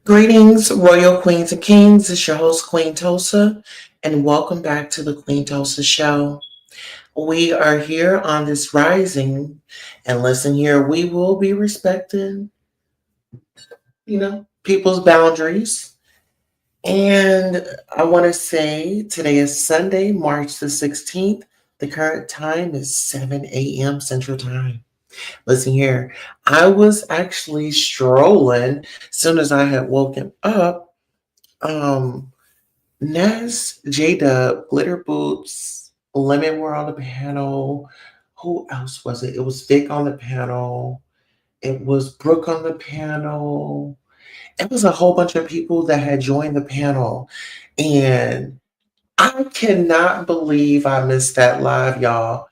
Greetings, Royal Queens and Kings. It's your host, Queen Tosa, and welcome back to the Queen Tosa Show. We are here on this rising, and listen here, we will be respecting, people's boundaries. And I want to say today is Sunday, March the 16th. The current time is 7 a.m. Central Time. Listen here, I was actually strolling as soon as I had woken up. Um, Ness Jdubb Glitter Boots, Lemon were on the panel. Who else was it? It was Vic on the panel. It was Brooke on the panel. It was a whole bunch of people that had joined the panel. And I cannot believe I missed that live, y'all.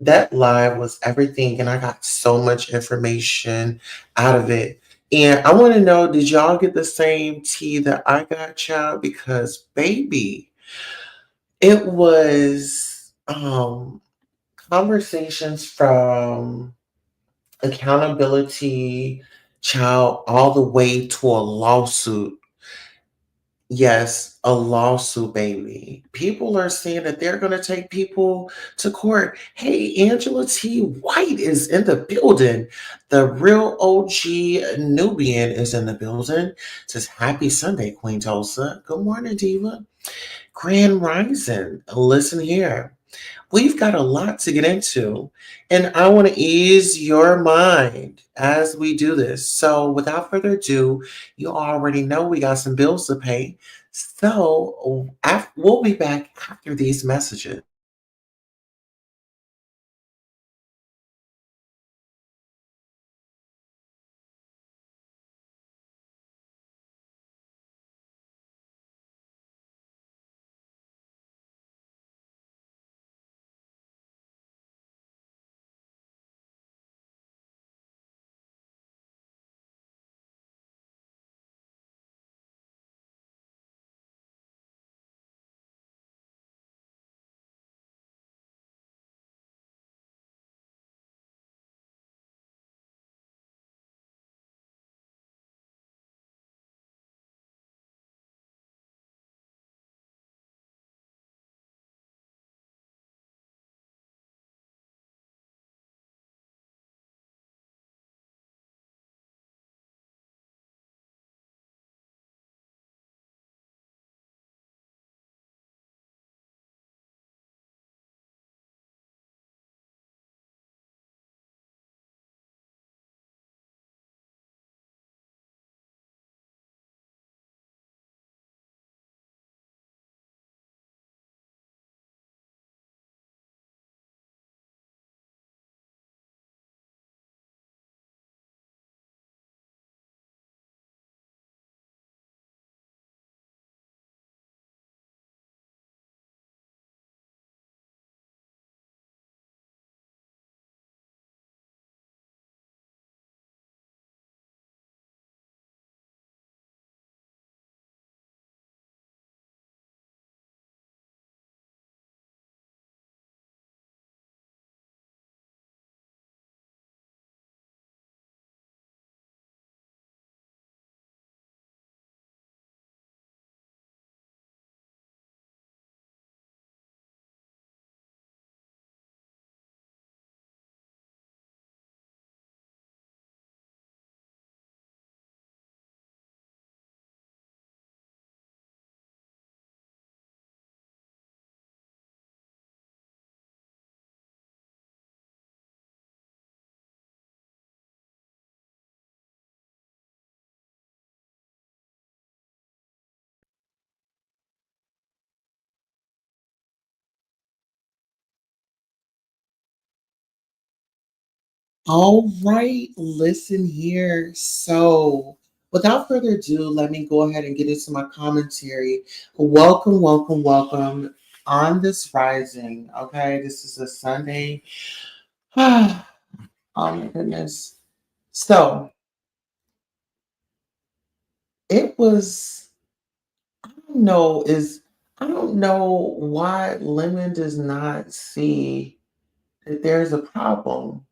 That live was everything, and I got so much information out of it. And I want to know, did y'all get the same tea that I got, child? Because baby, it was conversations from accountability, child, all the way to a lawsuit. Yes, a lawsuit, baby. People are saying that they're going to take people to court. Hey, Angela T. White is in the building. The real OG Nubian is in the building. Says happy Sunday, Queen Tulsa. Good morning, Diva. Grand Rising. Listen here. We've got a lot to get into, and I want to ease your mind as we do this. So, without further ado, you already know we got some bills to pay. So, we'll be back after these messages. All right, listen here. So, without further ado, let me go ahead and get into my commentary. Welcome, welcome, welcome on this rising. Okay, this is a Sunday. Oh my goodness. So, it was, I don't know why Lemon does not see that there's a problem.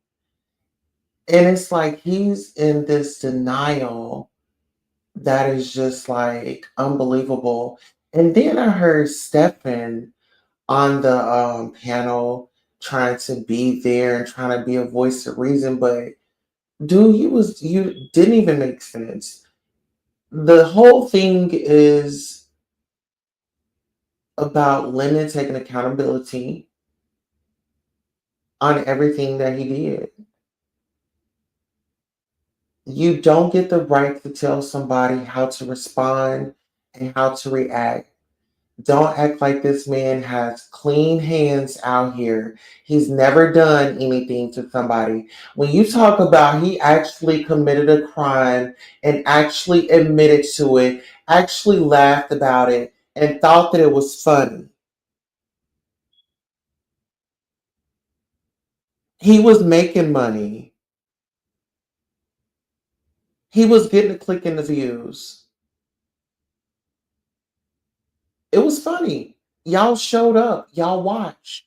And it's like he's in this denial That is just like unbelievable. And then I heard Stefan on the panel trying to be there and trying to be a voice of reason, but dude, you didn't even make sense. The whole thing is about Lennon taking accountability on everything that he did. You don't get the right to tell somebody how to respond and how to react. Don't act like this man has clean hands out here. He's never done anything to somebody. When you talk about he actually committed a crime and actually admitted to it, actually laughed about it, and thought that it was funny, he was making money. He was getting a click in the views. It was funny. Y'all showed up. Y'all watched.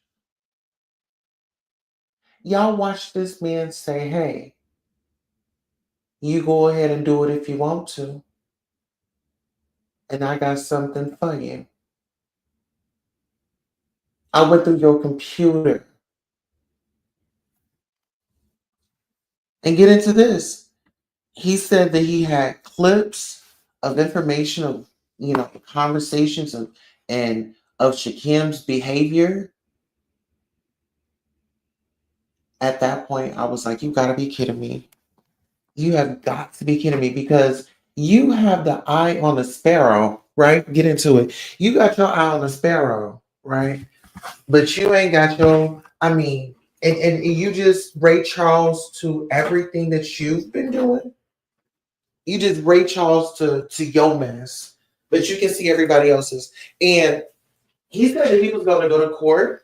Y'all watched this man say, hey, you go ahead and do it if you want to. And I got something for you. I went through your computer and get into this. He said that he had clips of information of, conversations and of Shakim's behavior. At that point, I was like, you gotta be kidding me. You have got to be kidding me because you have the eye on the sparrow, right? Get into it. You got your eye on the sparrow, right? But you ain't got your, I mean, and you just Ray Charles to everything that you've been doing. You just Ray Charles to your mess, but you can see everybody else's. And he said that he was going to go to court.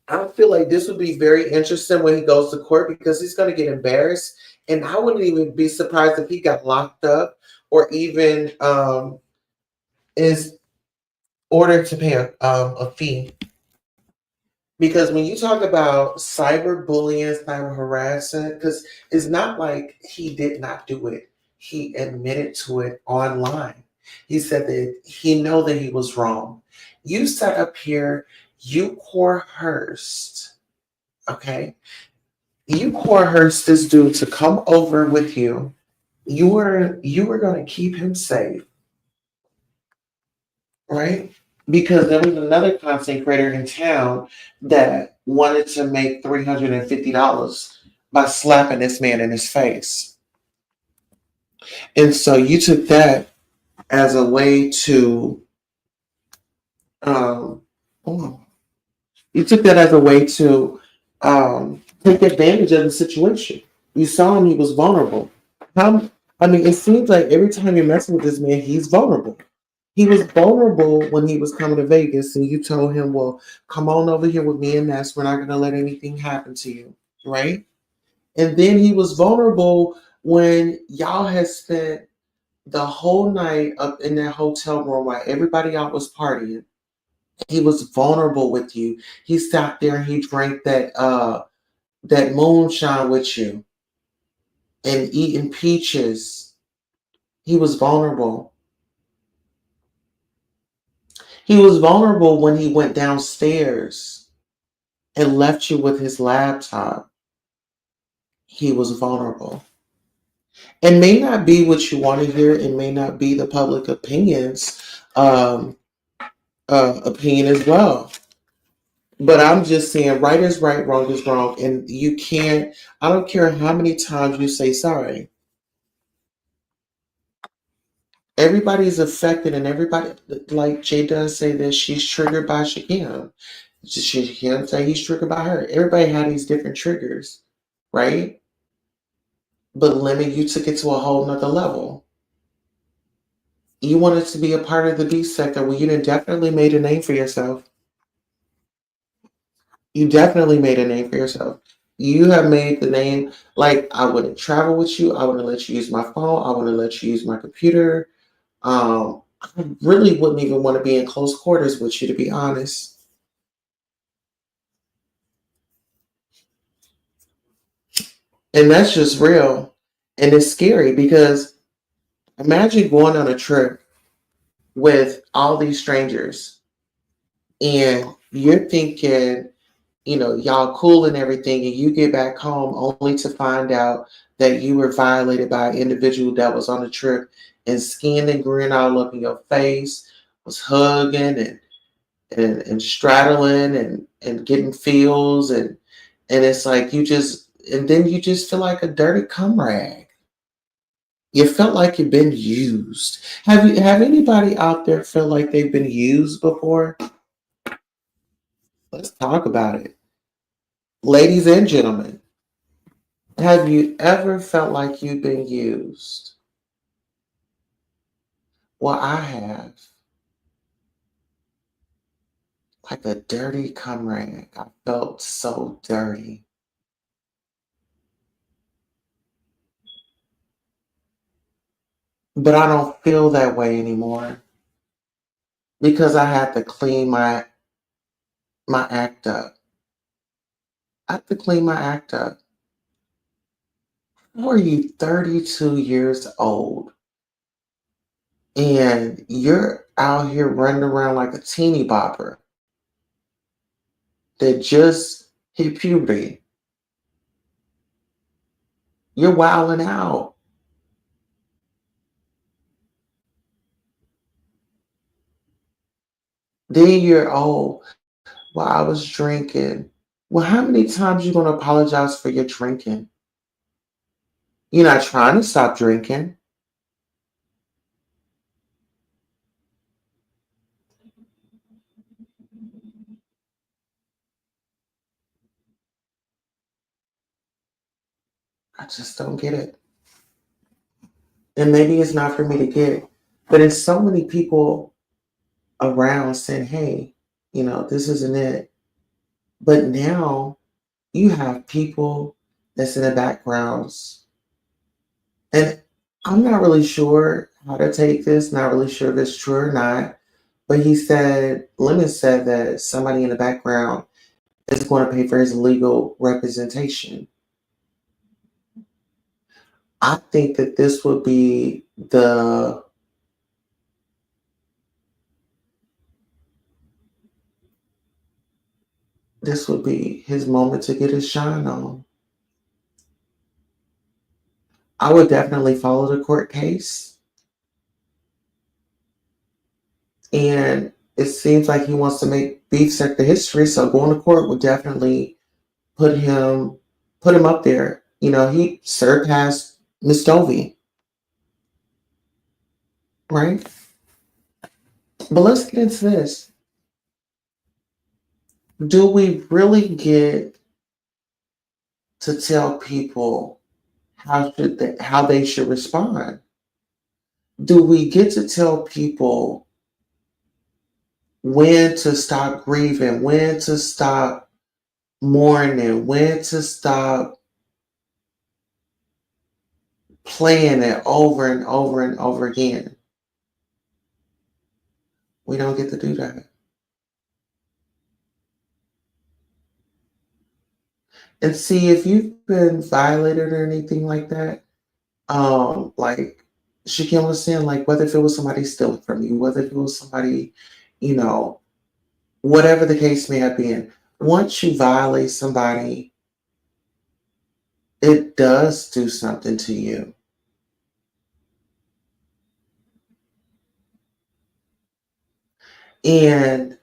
I feel like this would be very interesting when he goes to court because he's going to get embarrassed, and I wouldn't even be surprised if he got locked up or even is ordered to pay a fee. Because when you talk about cyberbullying, cyber harassment, because it's not like he did not do it. He admitted to it online. He said that he know that he was wrong. You sat up here, you coerced, okay? You coerced this dude to come over with you. You were gonna keep him safe, right? Because there was another content creator in town that wanted to make $350 by slapping this man in his face. And so you took that as a way to um, oh, you took that as a way to take advantage of the situation. You saw him; he was vulnerable. How? I mean, it seems like every time you're messing with this man, he's vulnerable. He was vulnerable when he was coming to Vegas, and you told him, "Well, come on over here with me and Ness. We're not going to let anything happen to you, right?" And then he was vulnerable when y'all had spent the whole night up in that hotel room while everybody out was partying. He was vulnerable with you. He sat there and he drank that moonshine with you and eating peaches. He was vulnerable. He was vulnerable when he went downstairs and left you with his laptop. He was vulnerable. It may not be what you want to hear. It may not be the public um, opinion as well. But I'm just saying, right is right, wrong is wrong, and you can't. I don't care how many times you say sorry. Everybody's affected, and everybody, like Jay does say that she's triggered by Shakim. Shakim say he's triggered by her. Everybody had these different triggers, right? But Lemon, you took it to a whole nother level. You wanted to be a part of the B sector. Well, you done definitely made a name for yourself. You definitely made a name for yourself. You have made the name. Like, I wouldn't travel with you. I wouldn't let you use my phone. I wouldn't let you use my computer. I really wouldn't even want to be in close quarters with you, to be honest. And that's just real. And it's scary because Imagine going on a trip with all these strangers and you're thinking, y'all cool and everything, and you get back home only to find out that you were violated by an individual that was on the trip and skinned and grin all up in your face, was hugging and straddling and getting feels and it's like and then you just feel like a dirty cum rag. You felt like you've been used. Have anybody out there felt like they've been used before? Let's talk about it. Ladies and gentlemen, have you ever felt like you've been used? Well, I have. Like a dirty cum rag. I felt so dirty. But I don't feel that way anymore because I had to clean my act up. I have to clean my act up. How are you 32 years old and you're out here running around like a teeny bopper that just hit puberty? You're wilding out. Then you're, oh, well, I was drinking. Well, how many times you gonna apologize for your drinking? You're not trying to stop drinking. I just don't get it. And maybe it's not for me to get. But there's so many people around saying, hey, this isn't it. But now you have people that's in the backgrounds. And I'm not really sure how to take this, not really sure if it's true or not. But Lemon said that somebody in the background is going to pay for his legal representation. I think that this would be his moment to get his shine on. I would definitely follow the court case. And it seems like he wants to make beef sector history, so going to court would definitely put him put him up there. He surpassed Miss Dovey, right? But let's get into this. Do we really get to tell people how they should respond? Do we get to tell people when to stop grieving, when to stop mourning, when to stop playing it over and over and over again? We don't get to do that. And see, if you've been violated or anything like that, like Shaquille was saying, like whether if it was somebody stealing from you, whether if it was somebody, you know, whatever the case may have been, once you violate somebody, it does do something to you. And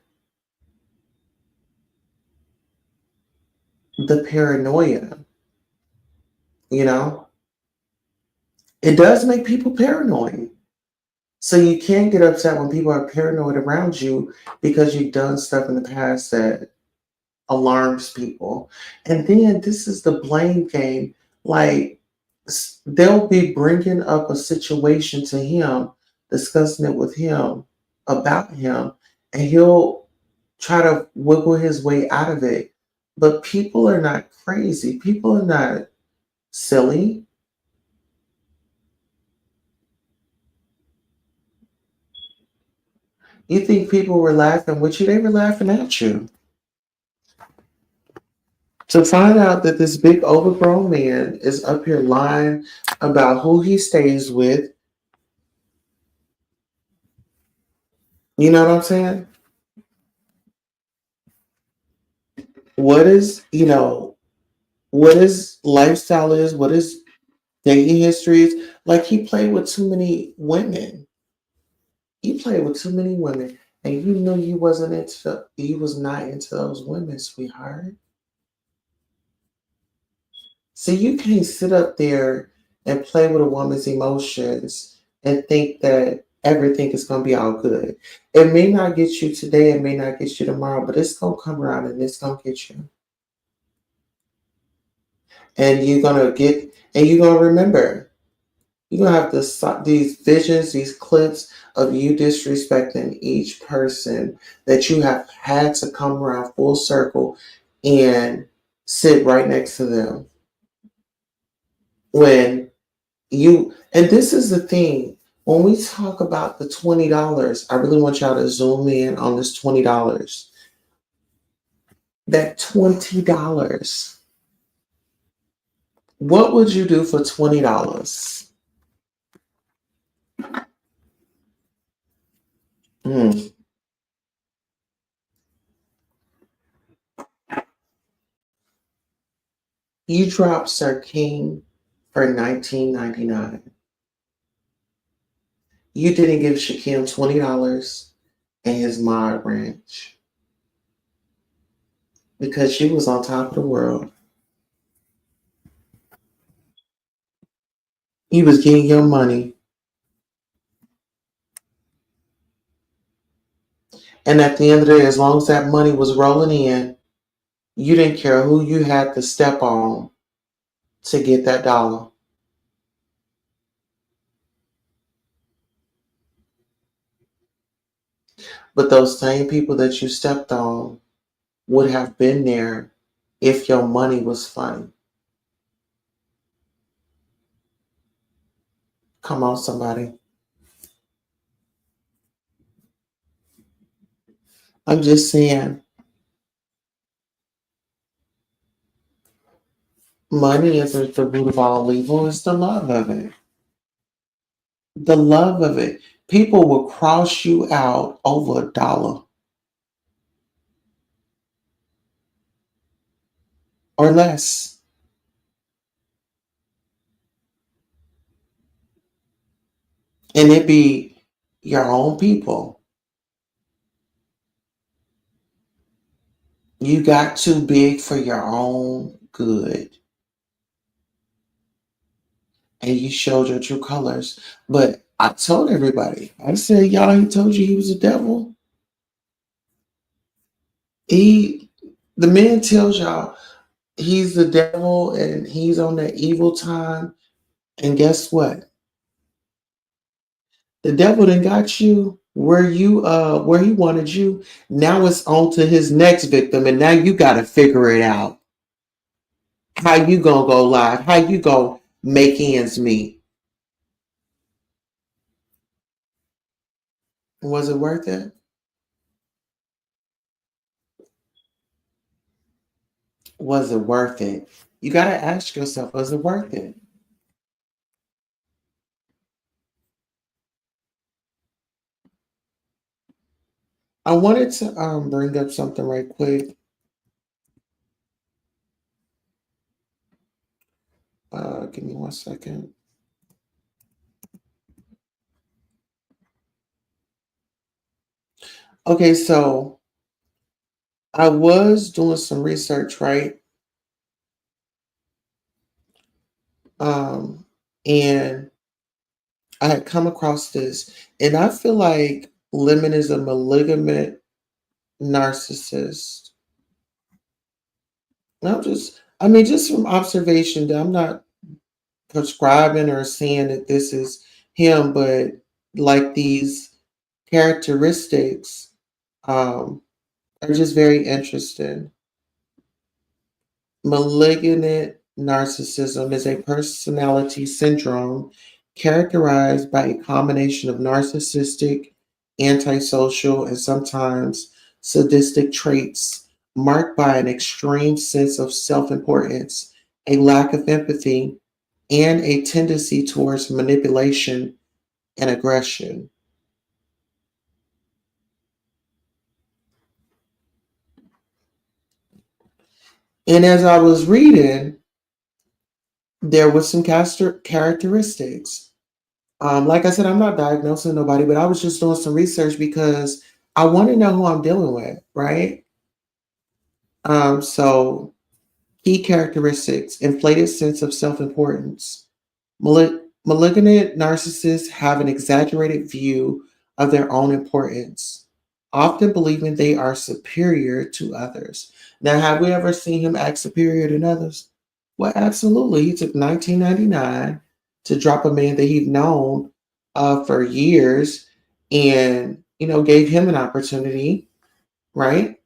the paranoia, you know, it does make people paranoid. So you can't get upset when people are paranoid around you because you've done stuff in the past that alarms people. And then this is the blame game. Like they'll be bringing up a situation to him, discussing it with him about him, and he'll try to wiggle his way out of it. But people are not crazy. People are not silly. You think people were laughing with you? They were laughing at you. To find out that this big overgrown man is up here lying about who he stays with You know what I'm saying? What is, what his lifestyle is, what his dating history is. Like he played with too many women. You played with too many women. And you knew you was not into those women, sweetheart. See, you can't sit up there and play with a woman's emotions and think that everything is going to be all good. It may not get you today, it may not get you tomorrow, but it's going to come around and it's going to get you. And you're going to remember. You're going to have these visions, these clips of you disrespecting each person that you have had to come around full circle and sit right next to them when and this is the thing, when we talk about the $20, I really want y'all to zoom in on this $20. That $20, what would you do for $20? Mm. You dropped Sir King for 19.99. You didn't give Shaquille $20 and his mod ranch because she was on top of the world. You was getting your money, and at the end of the day, as long as that money was rolling in, you didn't care who you had to step on to get that dollar. But those same people that you stepped on would have been there if your money was funny. Come on, somebody. I'm just saying, money isn't the root of all evil, it's the love of it. The love of it. People will cross you out over a dollar or less. And it be your own people. You got too big for your own good. And you showed your true colors. But I told everybody, I said, y'all, he told you he was a devil. He, the man tells y'all he's the devil and he's on that evil time. And guess what? The devil done got you where he wanted you. Now it's on to his next victim, and now you gotta figure it out. How you gonna go live? How you gonna make ends meet? Was it worth it? Was it worth it? You gotta ask yourself, was it worth it? I wanted to bring up something right quick. Give me 1 second. Okay, so I was doing some research, right? Um, and I had come across this, and I feel like Lemon is a malignant narcissist. Not just, I mean, just from observation, I'm not prescribing or saying that this is him, but like these characteristics um, are just very interesting. Malignant narcissism is a personality syndrome characterized by a combination of narcissistic, antisocial, and sometimes sadistic traits marked by an extreme sense of self importance, a lack of empathy, and a tendency towards manipulation and aggression. And as I was reading, there was some characteristics. Like I said, I'm not diagnosing nobody, but I was just doing some research because I want to know who I'm dealing with, right? So key characteristics: inflated sense of self-importance. Malignant narcissists have an exaggerated view of their own importance, often believing they are superior to others. Now, have we ever seen him act superior than others? Well, absolutely. He took 1999 to drop a man that he'd known for years, and gave him an opportunity, right?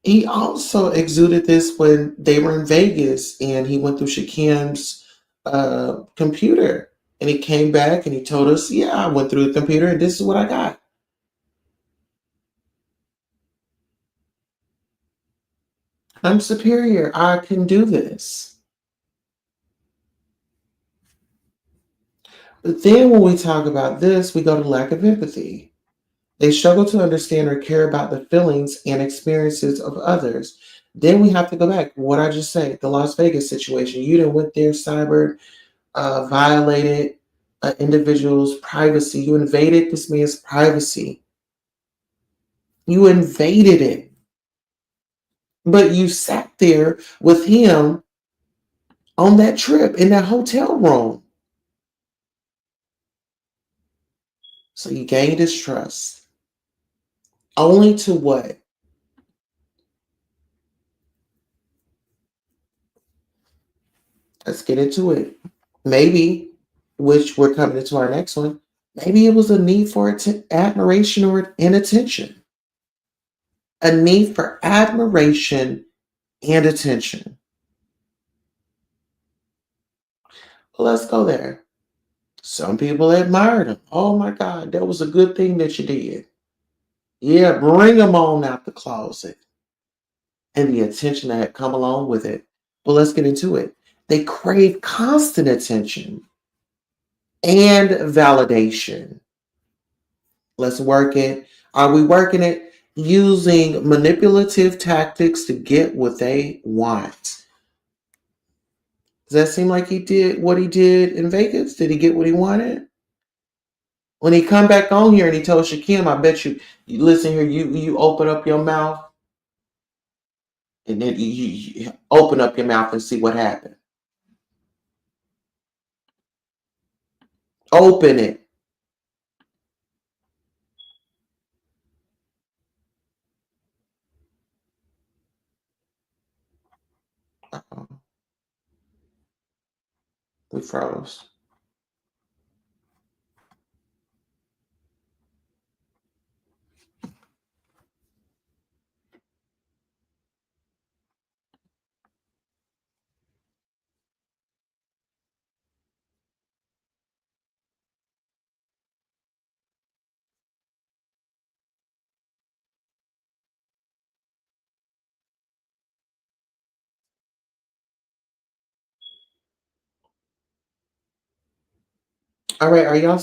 He also exuded this when they were in Vegas and he went through Shakim's computer, and he came back and he told us, "Yeah, I went through the computer and this is what I got. I'm superior. I can do this." But then when we talk about this, we go to lack of empathy. They struggle to understand or care about the feelings and experiences of others. Then we have to go back. What I just said, the Las Vegas situation. You done went there, cyber, violated an individual's privacy. You invaded this man's privacy. You invaded it. But you sat there with him on that trip in that hotel room. So you gained his trust. Only to what? Let's get into it. Maybe, which we're coming into our next one, maybe it was a need for admiration or and attention. A need for admiration and attention. Well, let's go there. Some people admired him. Oh my God, that was a good thing that you did. Yeah, bring him on out the closet. And the attention that had come along with it. Well, let's get into it. They crave constant attention and validation. Let's work it. Are we working it? Using manipulative tactics to get what they want. Does that seem like he did what he did in Vegas? Did he get what he wanted? When he come back on here and he told Shakim, I bet you listen here, you open up your mouth and then you open up your mouth and see what happened. Open it. Uh-oh, we froze. All right, are y'all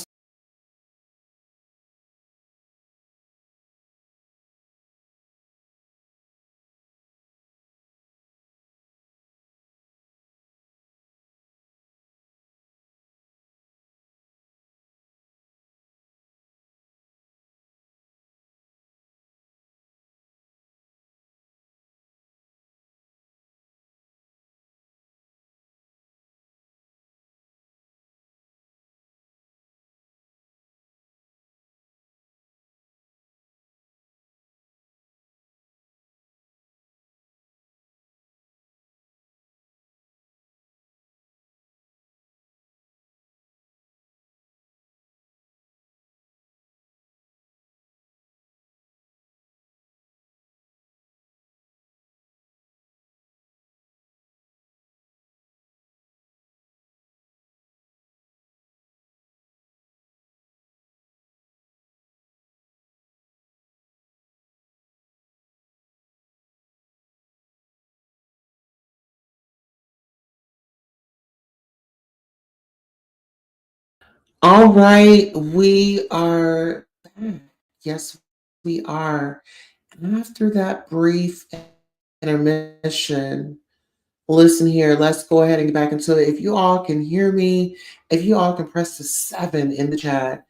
all right? We are back. Yes, we are. After that brief intermission. Listen here, let's go ahead and get back into it. If you all can hear me, if you all can press the 7 in the chat.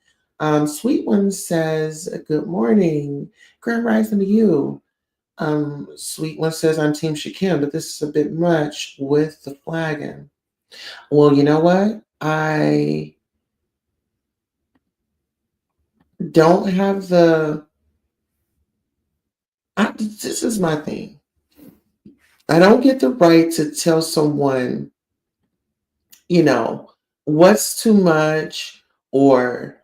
Sweet One says, good morning. Grand rising to you. Sweet One says, I'm Team Shakim, but this is a bit much with the flagging. Well, you know what? I don't have this is my thing. I don't get the right to tell someone, you know, what's too much or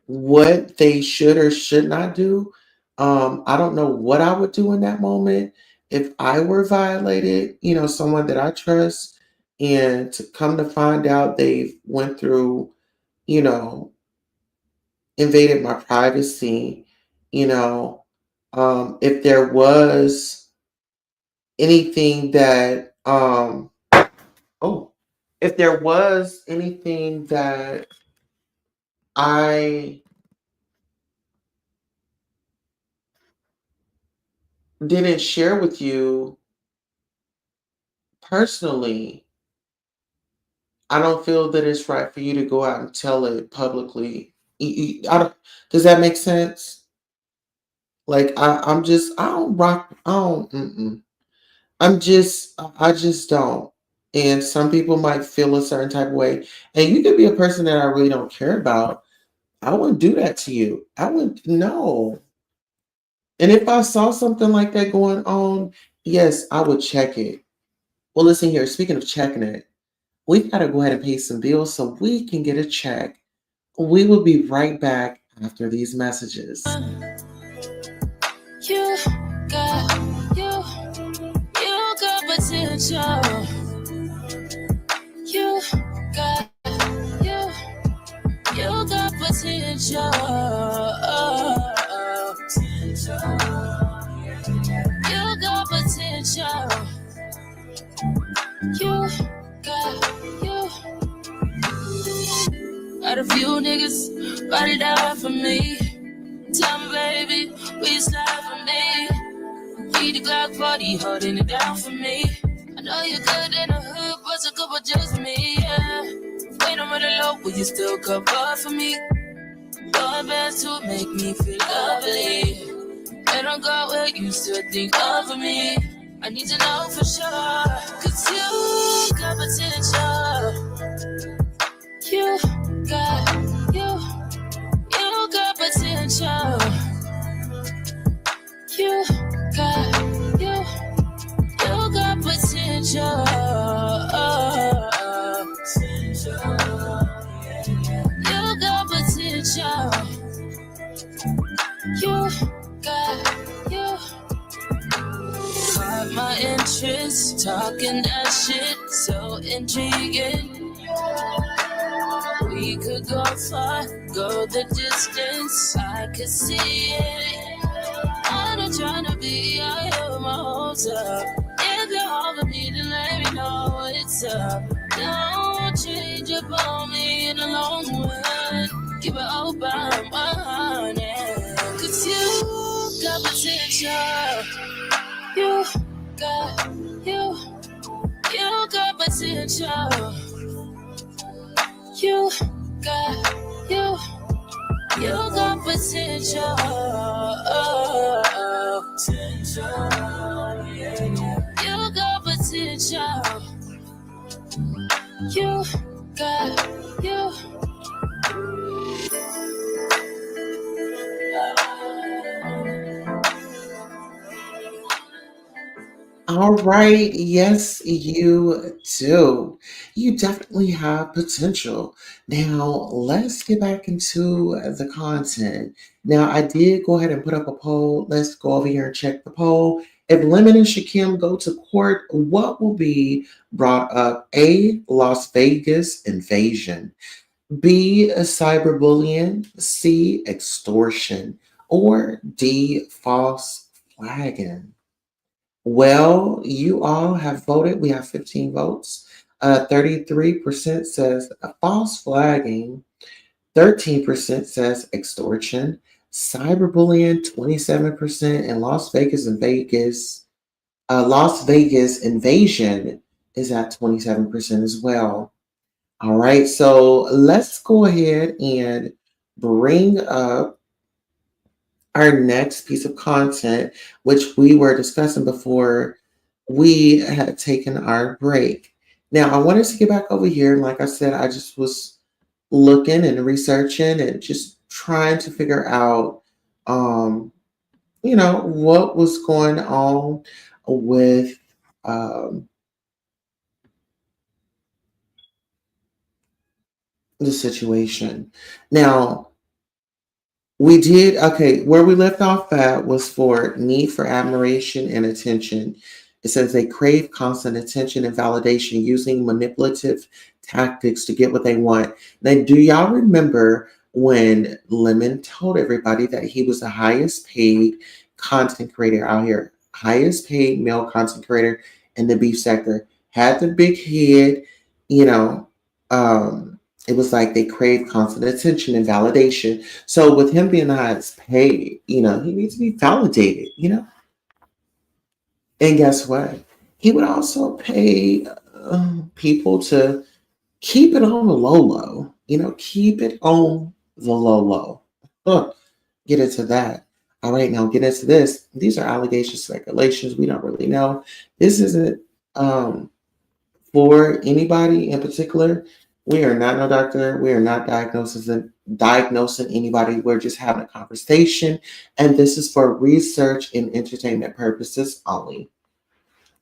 what they should or should not do. I don't know what I would do in that moment if I were violated, someone that I trust, and to come to find out they've went through, you know, invaded my privacy, you know, if there was anything that oh, if there was anything that I didn't share with you personally, I don't feel that it's right for you to go out and tell it publicly. Does that make sense? Like I don't rock. I don't. Mm-mm. I just don't. And some people might feel a certain type of way, and you could be a person that I really don't care about. I wouldn't do that to you. I wouldn't. No. And if I saw something like that going on, yes, I would check it. Well, listen here. Speaking of checking it, we've got to go ahead and pay some bills so we can get a check. We will be right back after these messages. You got you got potential. You got you got potential. You got potential. You got. Got a few niggas ride it out for me. Tell me, baby, will you slide for me? Keep the Glock 40 holding it down for me. I know you're good in the hood, but a couple just for me, yeah. Wait, I'm running low, will you still cover for me? Your best to make me feel lovely. And I'll go where you still think of me. I need to know for sure, 'cause you got potential. You got, you got potential. You got, you got potential. You got potential. You got, you. Caught my interest, talking that shit, so intriguing. We could go far, go the distance, I could see it. I'm not trying to be out here my hopes up. If you're all of me, then let me know what's up. Don't change up on me in the long run. Keep it open, my honey. 'Cause you got potential. You got, you got potential. You got, you got potential. You got potential. You got, you. All right. Yes, you do. You definitely have potential. Now, let's get back into the content. Now, I did go ahead and put up a poll. Let's go over here and check the poll. If Lemon and Shakim go to court, what will be brought up? A, Las Vegas invasion. B, cyberbullying. C, extortion. Or D, false flagging. Well, you all have voted. We have 15 votes. 33% says false flagging, 13% says extortion, cyberbullying, 27%, and Las Vegas and Vegas. Las Vegas invasion is at 27% as well. All right, so let's go ahead and bring up our next piece of content, which we were discussing before we had taken our break. Now, I wanted to get back over here. And like I said, I just was looking and researching and just trying to figure out, um, what was going on with um, the situation. Now, we did, okay, where we left off at was for need for admiration and attention. It says they crave constant attention and validation using manipulative tactics to get what they want. Now, do y'all remember when Lemon told everybody that he was the highest paid content creator out here, highest paid male content creator in the beef sector, had the big head, you know, it was like they crave constant attention and validation. So with him being the highest paid, he needs to be validated. And guess what? He would also pay people to keep it on the low low. Keep it on the low low. Huh. Get into that. All right, now get into this. These are allegations, speculations. We don't really know. This isn't for anybody in particular. We are not no doctor. We are not diagnosing anybody. We're just having a conversation, and this is for research and entertainment purposes only.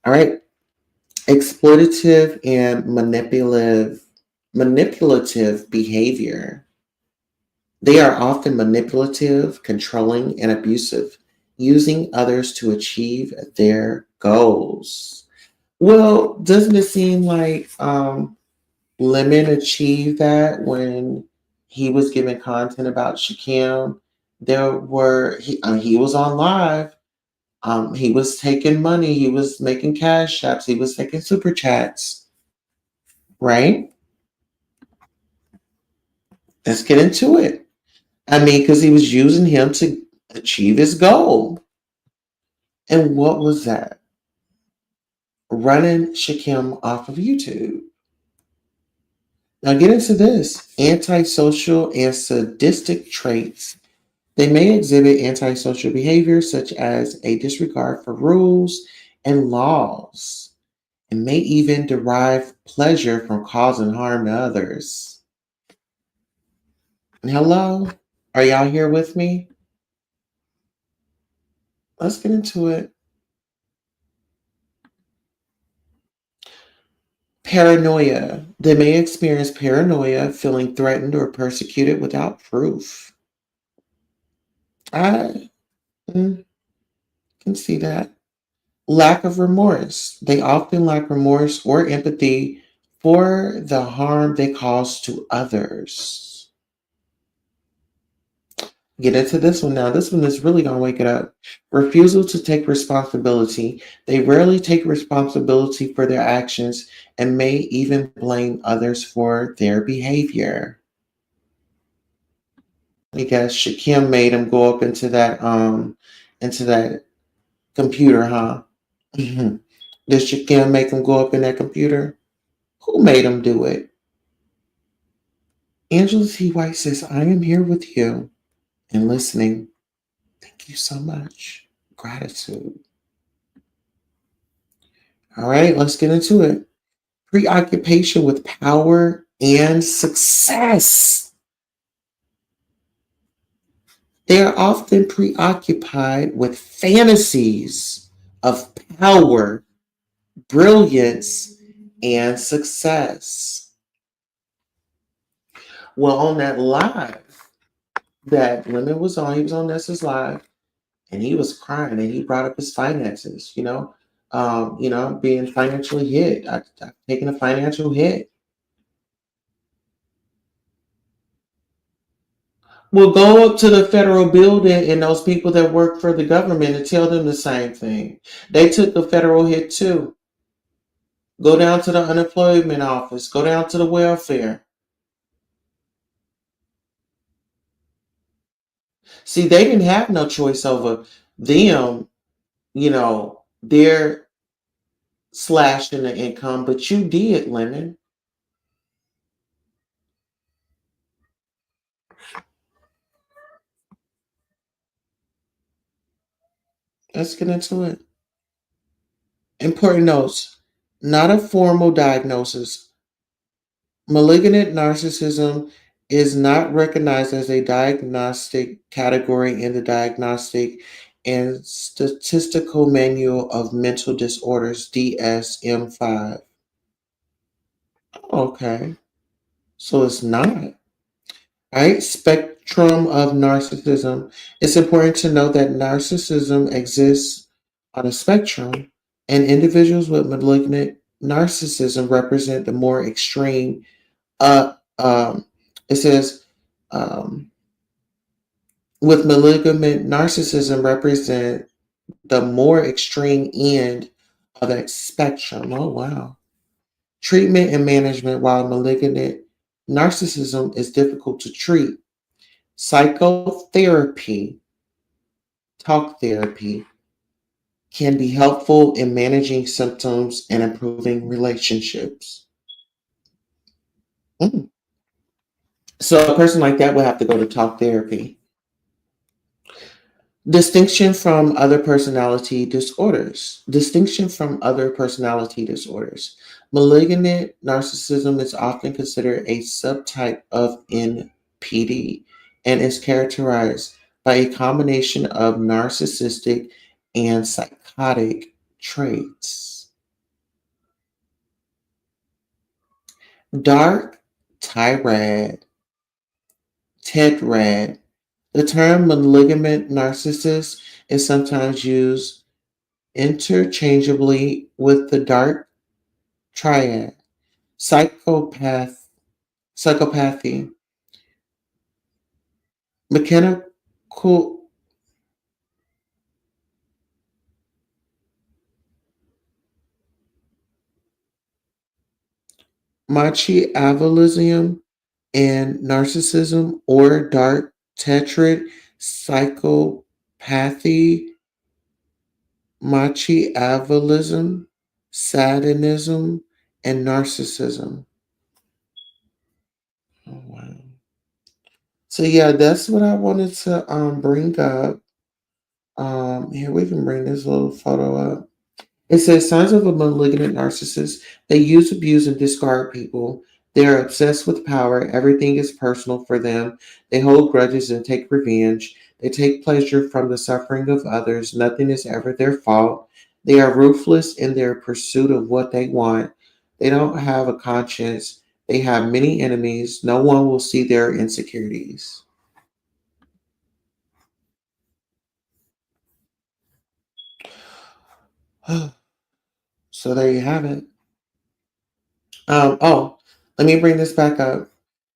All right. Exploitative and manipulative behavior. They are often manipulative, controlling, and abusive, using others to achieve their goals. Well, doesn't it seem like Lemon achieved that when he was giving content about Shaquem? He was on live. He was taking money. He was making cash apps. He was taking super chats. Right? Let's get into it. I mean, because he was using him to achieve his goal. And what was that? Running Shaquem off of YouTube. Now get into this. Antisocial and sadistic traits. They may exhibit antisocial behavior such as a disregard for rules and laws, and may even derive pleasure from causing harm to others. Hello? Are y'all here with me? Let's get into it. Paranoia. They may experience paranoia, feeling threatened or persecuted without proof. I can see that. Lack of remorse. They often lack remorse or empathy for the harm they cause to others. Get into this one now. This one is really going to wake it up. Refusal to take responsibility. They rarely take responsibility for their actions and may even blame others for their behavior. I guess Shakim made him go up into that computer, huh? Did Shakim make him go up in that computer? Who made him do it? Angela T. White says, I am here with you and listening. Thank you so much. Gratitude. All right, let's get into it. Preoccupation with power and success. They are often preoccupied with fantasies of power, brilliance, and success. Well, on that live that Lemon was on, he was on Ness's live, and he was crying, and he brought up his finances. Being financially hit. I've taken a financial hit. Well, go up to the federal building and those people that work for the government and tell them the same thing. They took a federal hit too. Go down to the unemployment office. Go down to the welfare. See, they didn't have no choice over them, their slash in the income, but you did, Lemon. Let's get into it. Important notes. Not a formal diagnosis. Malignant narcissism is not recognized as a diagnostic category in the Diagnostic and Statistical Manual of Mental Disorders, DSM-5. Okay, so it's not. Right? Spectrum of narcissism. It's important to know that narcissism exists on a spectrum, and individuals with malignant narcissism represent the more extreme. Uh, um, it says, um, with malignant narcissism represent the more extreme end of that spectrum. Oh, wow. Treatment and management. While malignant narcissism is difficult to treat, psychotherapy, talk therapy, can be helpful in managing symptoms and improving relationships. Mm. So a person like that would have to go to talk therapy. Distinction from other personality disorders. Distinction from other personality disorders. Malignant narcissism is often considered a subtype of NPD and is characterized by a combination of narcissistic and psychotic traits. Dark tirade, tetrad. The term malignant narcissist is sometimes used interchangeably with the dark triad, psychopath, psychopathy, mechanical machiavellism, and narcissism, or dark tetrad, psychopathy, machiavellism, sadinism, and narcissism. Oh, wow. So yeah, that's what I wanted to bring up. Here we can bring this little photo up. It says signs of a malignant narcissist. They use, abuse, and discard people. They are obsessed with power. Everything is personal for them. They hold grudges and take revenge. They take pleasure from the suffering of others. Nothing is ever their fault. They are ruthless in their pursuit of what they want. They don't have a conscience. They have many enemies. No one will see their insecurities. So there you have it. Oh, let me bring this back up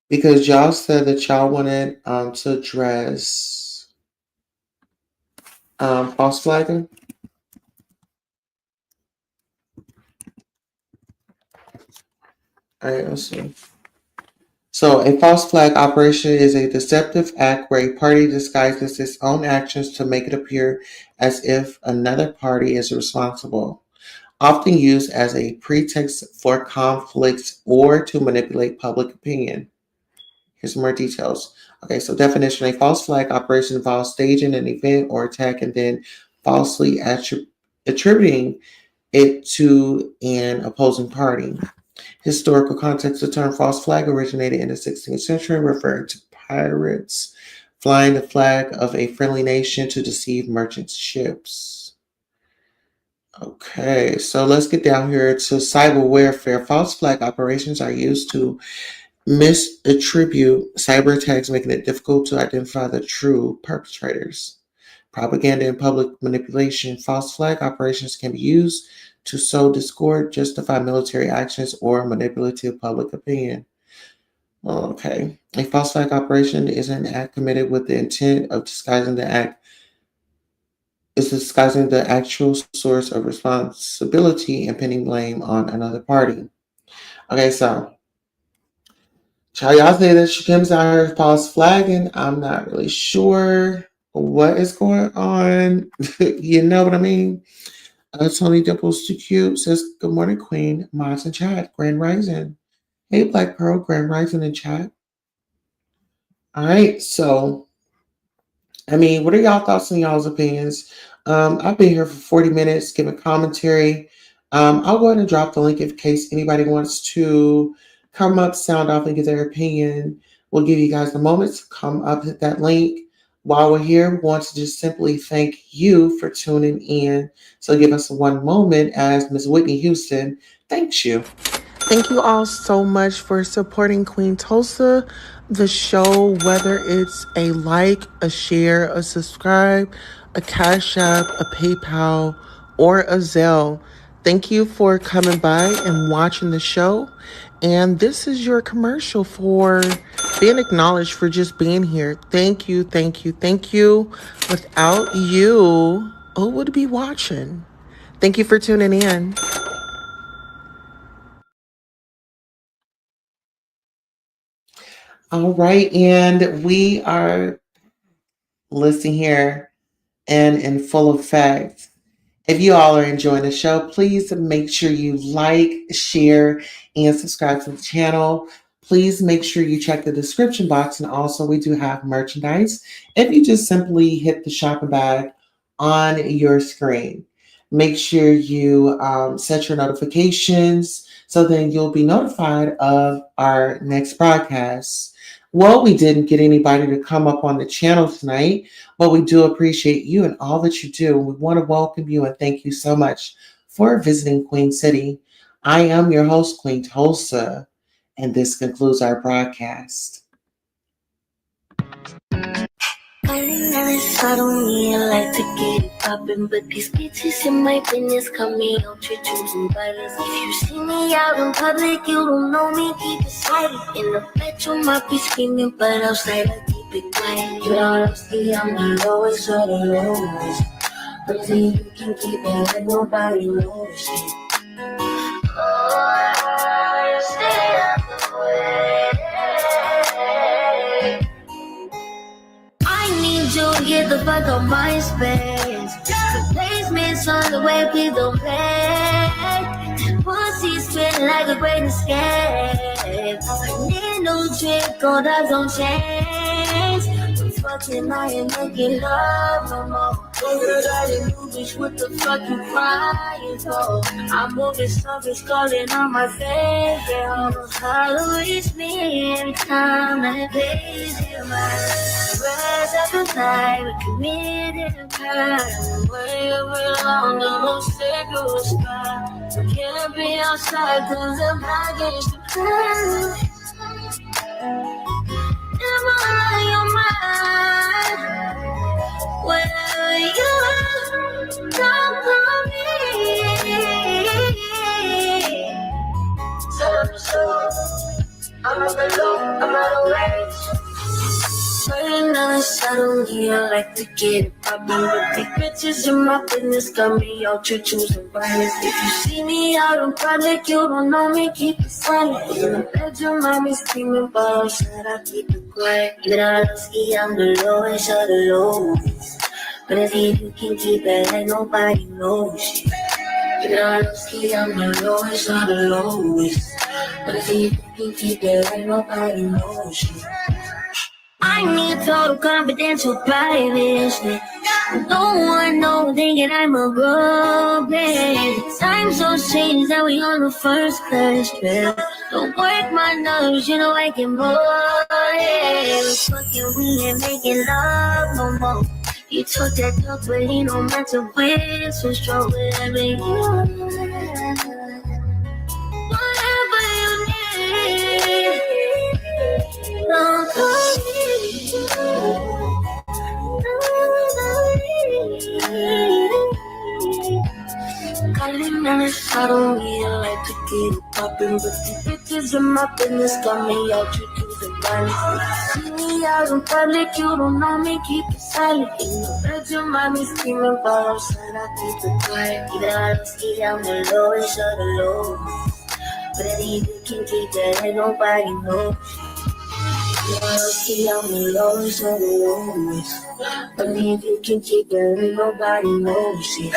because y'all said that y'all wanted to address false flagging. All right, let's see. So, a false flag operation is a deceptive act where a party disguises its own actions to make it appear as if another party is responsible, often used as a pretext for conflicts or to manipulate public opinion. Here's some more details. Okay, so definition: a false flag operation involves staging an event or attack and then falsely attributing it to an opposing party. Historical context: the term false flag originated in the 16th century, referring to pirates flying the flag of a friendly nation to deceive merchant ships. Okay, so let's get down here to cyber warfare. False flag operations are used to misattribute cyber attacks, making it difficult to identify the true perpetrators. Propaganda and public manipulation. False flag operations can be used to sow discord, justify military actions, or manipulative public opinion. Okay. A false flag operation is an act committed with the intent of disguising the actual source of responsibility and pinning blame on another party. Okay, so y'all say that she comes out here false flagging. I'm not really sure what is going on. You know what I mean? Tony Dimples too cute says, "Good morning, Queen. Mods in chat. Grand Rising. Hey, Black Pearl. Grand Rising in chat." All right. So, I mean, what are y'all thoughts and y'all's opinions? I've been here for 40 minutes giving commentary. I'll go ahead and drop the link in case anybody wants to come up, sound off, and give their opinion. We'll give you guys a moment to come up, hit that link. While we're here, we want to just simply thank you for tuning in. So give us one moment as Ms. Whitney Houston thanks you. Thank you all so much for supporting Queen Tulsa, the show, whether it's a like, a share, a subscribe, a Cash App, a PayPal, or a Zelle. Thank you for coming by and watching the show. And this is your commercial for being acknowledged for just being here. Thank you, thank you, thank you. Without you, who would be watching? Thank you for tuning in. All right, and we are listening here and in full effect. If you all are enjoying the show, please make sure you like, share, and subscribe to the channel. Please make sure you check the description box. And also, we do have merchandise. If you just simply hit the shopping bag on your screen, make sure you set your notifications so then you'll be notified of our next broadcast. Well, we didn't get anybody to come up on the channel tonight, but we do appreciate you and all that you do. We want to welcome you and thank you so much for visiting Queen City. I am your host, Queen Tulsa, and this concludes our broadcast. I don't really like to get it poppin', but these bitches in my business cut me out to choosing violence. If you see me out in public, you don't know me, keep it silent. In the bedroom, I be screaming, but outside I keep it quiet. You don't see I'm the lowest of the lowest, but then you can keep it like nobody knows it. Oh, stay out the way. I need you to get the fuck out my space. The basement's on the way, please don't play. Pussy spin like a great escape. I need no trick, gold eyes on chains. I'm fucking, I ain't making love no more. Cause I didn't do bitch, what the fuck you crying for? I'm moving stuff, it's calling on my face. Yeah, almost how reach me every time I place in my rise up the night, we committed a crime. Way belong the most sacred spot. I can't be outside cause I'm not getting to cry. Am I on your mind? Wherever you are, don't call me. So, I'm on the low, I'm out of range. Certain nights I don't hear, like to get it poppin', but big bitches in my business got me out here choosing violence. If you see me out in public, you don't know me, keep it silent. In the bedroom, I be screaming, but outside I keep it quiet. Even though I don't ski, I'm the lowest of the lowest, but if you can keep it like nobody knows shit. Even though I don't ski, I'm the lowest of the lowest, but if you can keep it like nobody knows shit. I need total confidential privacy. No one know thinking I'm a robot. Time so strange that we on the first class trip. Don't work my nerves, you know I can more. Fucking we ain't making love no more. You took that talk, but he don't match a win. So strong with every whatever you need. Don't call me. Calling on this, I don't really like to get it poppin', but the bitches in my business got me out to choosing violence. See me out in public, you don't know me, keep it silent. In the bedroom, I be screaming, but outside I keep it quiet. Even though I don't ski, I'm the lowest of the lowest, but if you can keep it, ain't nobody knows. Yeah, I'm the lowest of the lowest, but if you can keep it, ain't nobody knows it.